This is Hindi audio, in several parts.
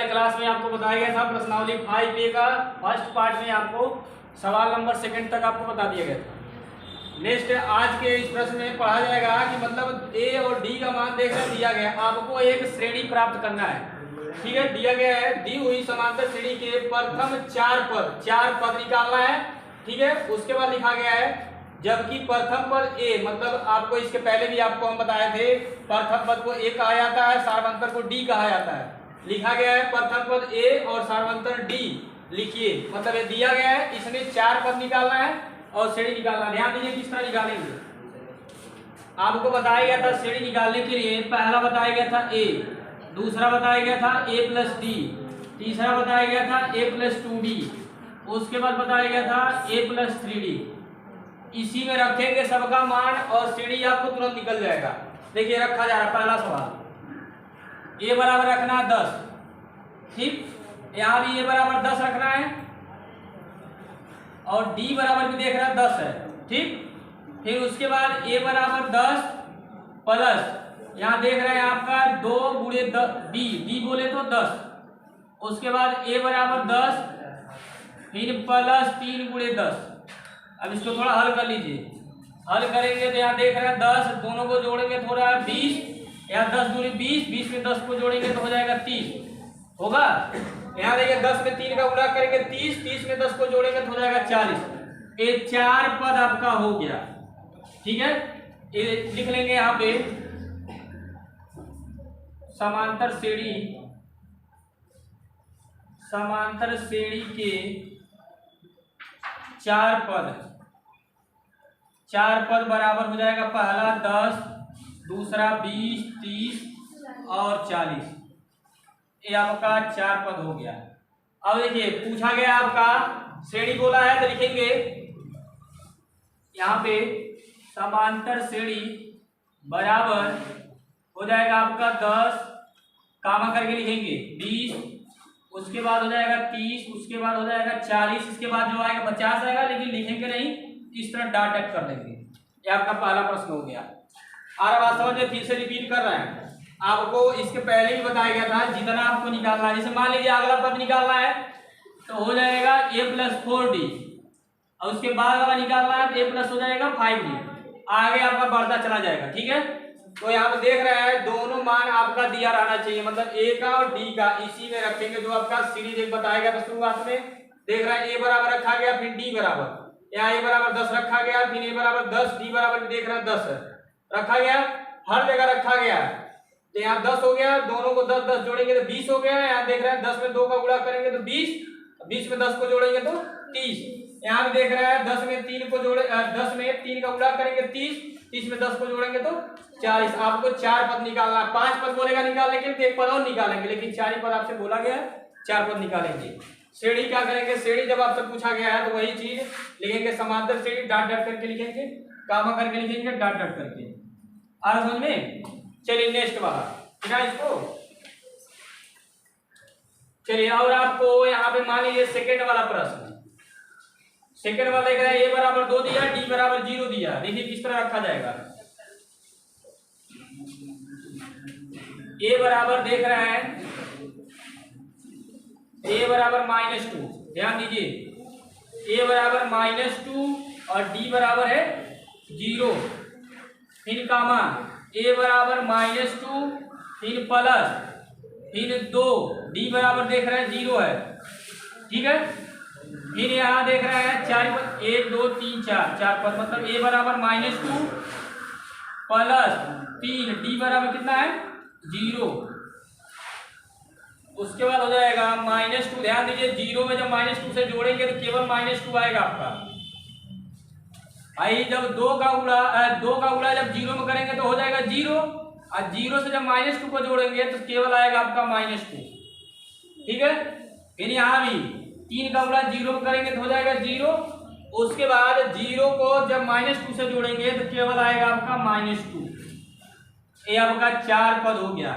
वाले क्लास में आपको बताया गया था प्रश्नावली 5A का फर्स्ट पार्ट में आपको सवाल नंबर 2 तक आपको बता दिया गया था। नेक्स्ट आज के इस प्रश्न में पढ़ा जाएगा कि मतलब A और D का मान देखकर दिया गया, आपको एक श्रेणी प्राप्त करना है। ठीक है, दिया गया है दी हुई समांतर श्रेणी के प्रथम चार पद निकालना है। ठीक है, उसके बाद लिखा गया है जबकि प्रथम पद A, मतलब आपको इसके पहले भी आपको हम बताए थे प्रथम पद को A कहा जाता है, सार्वंतर को D कहा जाता है। लिखा गया है प्रथम पद A और सार्वंतर D लिखिए, मतलब ये दिया गया है, इसमें 4 पद निकालना है और श्रेणी निकालना। ध्यान दीजिए किस तरह निकालेंगे। आपको बताया गया था श्रेणी निकालने के लिए पहला बताया गया था A, दूसरा बताया गया था A प्लस D, तीसरा बताया गया था A प्लस 2D, उसके बाद बताया गया था A प्लस 3D। इसी में रखेंगे सबका मान और श्रेणी आपको तुरंत निकल जाएगा। देखिए रखा जा रहा पहला सवाल, A बराबर रखना है 10। ठीक, यहाँ भी A बराबर 10 रखना है और D बराबर भी देख रहा है 10 है। ठीक, फिर उसके बाद A बराबर 10 प्लस यहाँ देख रहे हैं आपका 2 गुणे D बोले तो 10, उसके बाद A बराबर 10 फिर प्लस 3 गुणे 10। अब इसको थोड़ा हल कर लीजिए, हल करेंगे तो यहाँ देख रहे हैं 10, दोनों को जोड़ेंगे तो हो रहा है 20, यहाँ 10 दूनी 20, 20 में 10 को जोड़ेंगे तो हो जाएगा 30 होगा। यहाँ देखिए 10 में 3 का गुणा करेंगे 30, 30 में 10 को जोड़ेंगे तो हो जाएगा 40। ये 4 पद आपका हो गया। ठीक है, ये लिख लेंगे यहाँ पे समांतर श्रेणी के 4 पद बराबर हो जाएगा पहला 10, दूसरा 20, 30 और 40। ये आपका 4 पद हो गया। अब देखिए पूछा गया आपका श्रेणी बोला है तो लिखेंगे यहाँ पे समांतर श्रेणी बराबर हो जाएगा आपका 10 कामा करके लिखेंगे 20, उसके बाद हो जाएगा 30, उसके बाद हो जाएगा 40, इसके बाद जो आएगा 50 आएगा, लेकिन लिखेंगे नहीं, इस तरह डॉट डॉट कर लेंगे। ये आपका पहला प्रश्न हो गया। और बात समझिए, फिर से रिपीट कर रहे हैं, आपको इसके पहले ही बताया गया था जितना आपको निकालना है। जैसे मान लीजिए अगला पद निकालना है तो हो जाएगा A प्लस 4D और उसके बाद वाला निकालना है तो A प्लस हो जाएगा 5D, आगे आपका बढ़ता चला जाएगा। ठीक है, तो यहाँ पे देख रहे हैं दोनों मान आपका दिया रहना चाहिए, मतलब A का और D का इसी में रखेंगे जो आपका सीरीज एक बताया गया था शुरुआत में। देख रहे हैं A बराबर रखा गया, फिर D बराबर, यहाँ A बराबर 10 रखा गया, फिर A बराबर 10, D बराबर देख रहे हैं 10 रखा गया, हर जगह रखा गया। तो यहाँ 10 हो गया, दोनों को 10 10 जोड़ेंगे तो 20 हो गया। यहाँ देख रहे हैं 10 में 2 का गुणा करेंगे तो 20, 20 में 10 को जोड़ेंगे तो 30। यहाँ भी देख रहे हैं 10 में 3 को जोड़े 10 में 3 का गुणा करेंगे 30, 30 में 10 को जोड़ेंगे तो 40। आपको 4 पद निकालना है। 5 पद बोलेगा निकालने के लिए तो 1 पद और निकालेंगे, लेकिन 4 ही पद आपसे बोला गया है, 4 पद निकालेंगे। श्रेणी क्या करेंगे, श्रेणी जब आपसे पूछा गया है तो वही चीज लिखेंगे, समांतर श्रेणी डॉट डॉट करके लिखेंगे, कामा करके लिखेंगे, डॉट डॉट करके। आ समझ में? चलिए नेक्स्ट वाला बिना इसको, चलिए और आपको यहाँ पे मान लीजिए सेकेंड वाला प्रश्न, सेकेंड वाला देख रहे हैं A बराबर 2 दिया, D बराबर 0 दिया। देखिए किस तरह रखा जाएगा। A बराबर देख रहे हैं A बराबर -2, ध्यान दीजिए A बराबर -2 और D बराबर है 0, फिर कामा A बराबर -2 फिर प्लस फिर 2, D बराबर देख रहे हैं 0 है। ठीक है, फिर यहाँ देख रहे हैं 4 पद, 1 2 3 4 पद, मतलब A बराबर -2 प्लस 3, D बराबर कितना है 0, उसके बाद हो जाएगा -2। ध्यान दीजिए 0 में जब -2 से जोड़ेंगे तो केवल -2 आएगा आपका। भाई जब 2 का गुणा जब 0 में करेंगे तो हो जाएगा 0, और 0 से जब -2 को जोड़ेंगे तो केवल आएगा आपका -2। ठीक है, फिर यहाँ भी 3 का गुणा 0 में करेंगे तो हो जाएगा 0, उसके बाद 0 को जब -2 से जोड़ेंगे तो केवल आएगा आपका -2। ये आपका 4 पद हो गया।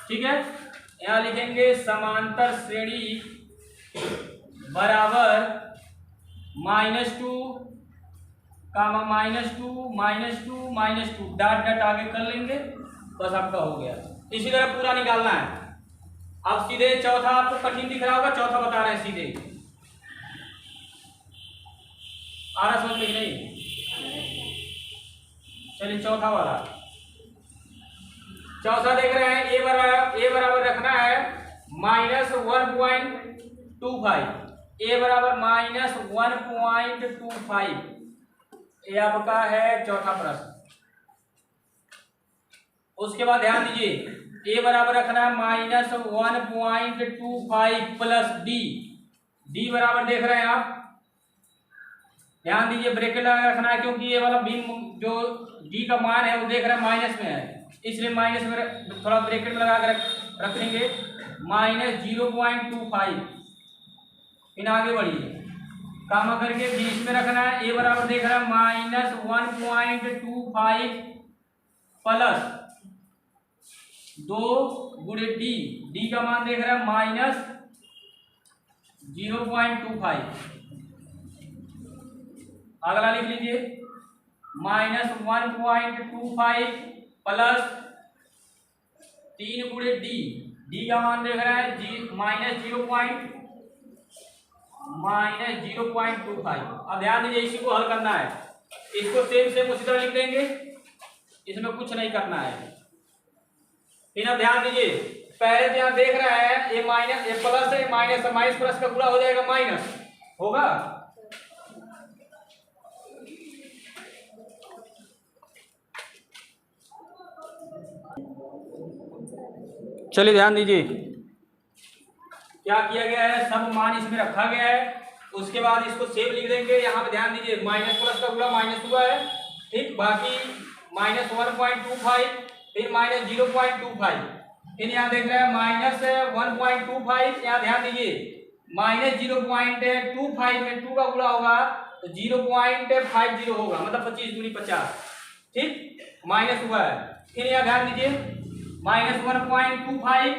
ठीक है, यहाँ लिखेंगे समांतर श्रेणी बराबर -2 कामा -2 -2 -2 डॉट डॉट आगे कर लेंगे, बस आपका हो गया। इसी तरह पूरा निकालना है। अब सीधे चौथा आपको कठिन दिख रहा होगा, चौथा बता रहे हैं सीधे। आ रहा समझ में नहीं? चलिए चौथा वाला, चौथा देख रहे हैं। ए बराबर रखना है -1.25। ए बराबर -1.25। ये आपका है चौथा प्रश्न। उसके बाद ध्यान दीजिए, ए बराबर रखना है -1.25 प्लस डी। डी बराबर देख रहे हैं आप, ध्यान दीजिए ब्रैकेट लगा रखना है, क्योंकि ये वाला बीम जो डी का मान है वो देख रहे हैं माइनस में है, इसलिए माइनस में थोड़ा ब्रैकेट में लगा कर रख देंगे। -0.25। फिर आगे बढ़िए, कामा करके बीच में रखना है। ए बराबर देख रहा है -1.25 प्लस 2 गुणे डी। डी का मान देख रहा है -0.25। अगला लिख लीजिए -1.25 प्लस 3 गुणे डी। डी का मान देख रहा है -0.25। अब ध्यान दीजिए, इसी को हल करना है। इसको सेम उसी तरह लिख देंगे, इसमें कुछ नहीं करना है। फिर अब ध्यान दीजिए, पहले तो यहाँ देख रहा है ये माइनस, ये प्लस है, माइनस है, माइनस प्लस का पूरा हो जाएगा माइनस होगा। चलिए ध्यान दीजिए, क्या किया गया है, सब मान इसमें रखा गया है। उसके बाद इसको सेव लिख देंगे। यहाँ पे ध्यान दीजिए, माइनस प्लस का पूरा माइनस हुआ है, ठीक। बाकी -1.25, फिर -0.25, फिर यहाँ देख रहे हैं -1.25। यहाँ ध्यान दीजिए, -0.25 में 2 का गुणा होगा तो 0.50 होगा, मतलब 25 दूनी 50, ठीक, माइनस हुआ है। फिर यहाँ ध्यान दीजिए -1.25,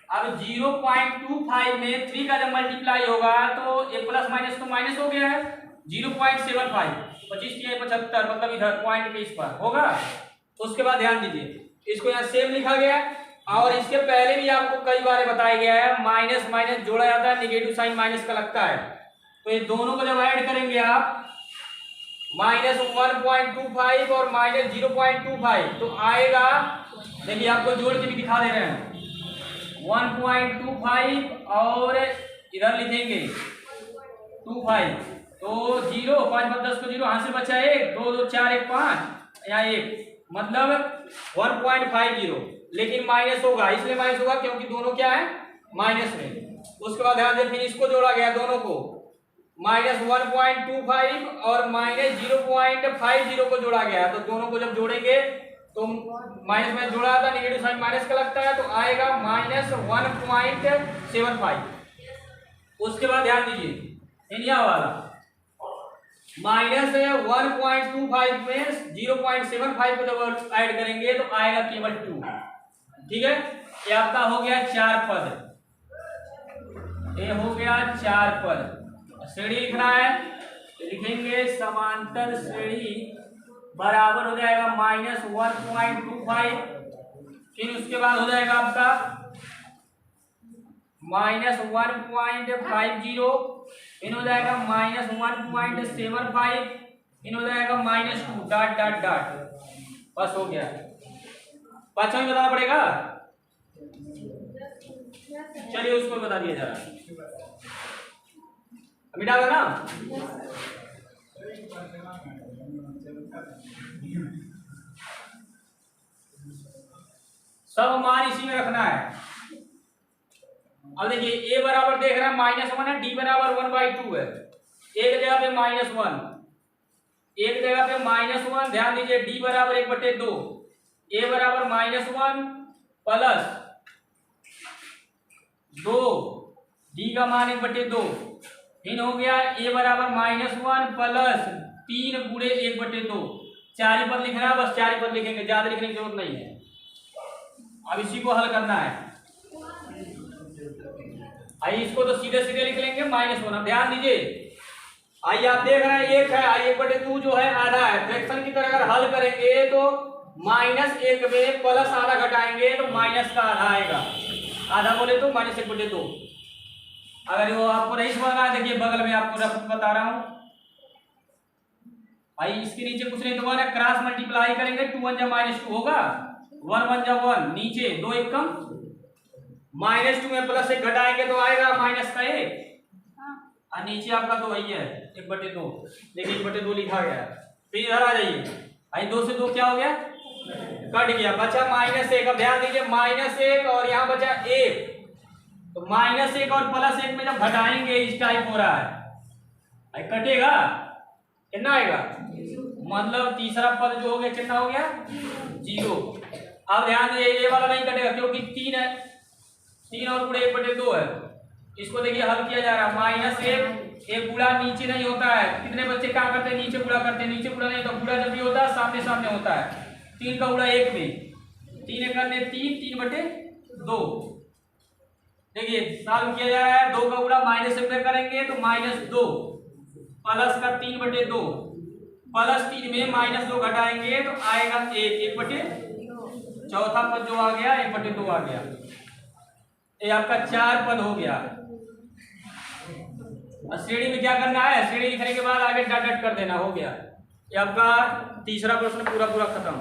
अब 0.25 में 3 का जब मल्टीप्लाई होगा तो ये प्लस माइनस तो माइनस हो गया है। 0.75, 25 की 75, मतलब इधर पॉइंट के इस पर होगा। उसके बाद ध्यान दीजिए, इसको यहाँ सेम लिखा गया, और इसके पहले भी आपको कई बार बताया गया है, माइनस माइनस जोड़ा जाता है, नेगेटिव साइन माइनस का लगता है। तो ये दोनों को जब ऐड करेंगे आप, -1.25 और -0.25, तो आएगा, देखिए आपको जोड़ के भी दिखा दे रहे हैं, 1.25 और इधर लिखेंगे 25, तो 0, 5 5 10 को 0, हाथ से बचा 1, 2 2 4 1 5, यहाँ 1, मतलब 1.50, लेकिन माइनस होगा, इसलिए माइनस होगा क्योंकि दोनों क्या है, माइनस में। उसके बाद ध्यान दें, फिर इसको जोड़ा गया दोनों को, -1.25 और -0.50 को जोड़ा गया, तो दोनों को जब जोड़ेंगे तो माइनस में जोड़ा था, नेगेटिव साइन माइनस का लगता है, तो आएगा -1.75। उसके बाद ध्यान दीजिए, इंडिया वाला -1.25 में 0.75 को जब ऐड करेंगे तो आएगा केवल 2, ठीक है। ये आपका हो गया 4 पद, ये हो गया 4 पद। श्रेणी लिखना है, लिखेंगे समांतर श्रेणी बराबर हो जाएगा -1.25, फिर उसके बाद हो जाएगा आपका -1.50, फिर हो जाएगा -1.75, फिर हो जाएगा -2 डॉट डॉट डॉट, बस हो गया। पांचवा में बताना पड़ेगा, चलिए उसको बता दिया जरा, मिटा दो ना। सब मान इसी में रखना है। अब देखिए, ए बराबर देख रहा है -1 है, डी बराबर 1/2 है, एक जगह पे -1, एक जगह पे -1। ध्यान दीजिए, डी बराबर 1/2, ए बराबर -1 प्लस 2, डी का मान 1/2, फिर हो गया ए बराबर -1 प्लस 3 गुणे 1/2। 4 ही पद लिखना है, बस 4 ही पद लिखेंगे, ज्यादा लिखने की जरूरत नहीं है। अब इसी को हल करना है, आइए इसको तो सीधे सीधे लिख लेंगे -1। अब ध्यान दीजिए, आइए आप देख रहे हैं 1 है, 1/2 जो है आधा है, फ्रैक्शन की तरह अगर हल करेंगे तो -1 में प्लस आधा घटाएंगे तो माइनस का आधा आएगा, आधा बोले तो -1/2। अगर वो आपको नहीं समझ में आया, देखिए बगल में आपको रफ बता रहा हूं भाई, इसके नीचे कुछ नहीं तो है, क्रॉस मल्टीप्लाई करेंगे, 2 1 जा -2 होगा, 1 1 जा 1, नीचे 2 1 कम, -2 में +1 घटाएंगे तो आएगा -1, और नीचे आपका तो वही है 1/2, देखिए 1/2 लिखा गया है। फिर इधर आ जाइए भाई, 2 से 2 क्या हो गया, कट गया, बचा -1। अब ध्यान दीजिए -1 और यहाँ बचा 1, तो -1 और +1 में जब घटाएंगे इस टाइप हो रहा है भाई, कटेगा कितना आएगा, मतलब तीसरा पद जो हो गया कितना हो गया, 0। अब ध्यान दीजिए ये वाला नहीं कटेगा क्योंकि 3 है, 3 और गुणे 1/2 है। इसको देखिए हल किया जा रहा है, -1, एक गुणा नीचे नहीं होता है, कितने बच्चे क्या करते हैं, नीचे गुणा करते हैं, नीचे गुणा नहीं होता, गुणा जब भी होता है सामने सामने होता है। 3 का गुणा 1 में, 3 करने 3, 3/2। देखिए सॉल्व किया जा रहा है, 2 का गुणा -1 में करेंगे तो -2, प्लस का 3/2, +3 में -2 घटाएंगे तो आएगा 1/2, चौथा पद जो आ गया 1/2 आ गया। ये आपका 4 पद हो गया। और श्रेणी में क्या करना है, श्रेणी लिखने के बाद आगे डॉट डॉट कर देना, हो गया। ये आपका तीसरा प्रश्न पूरा खत्म।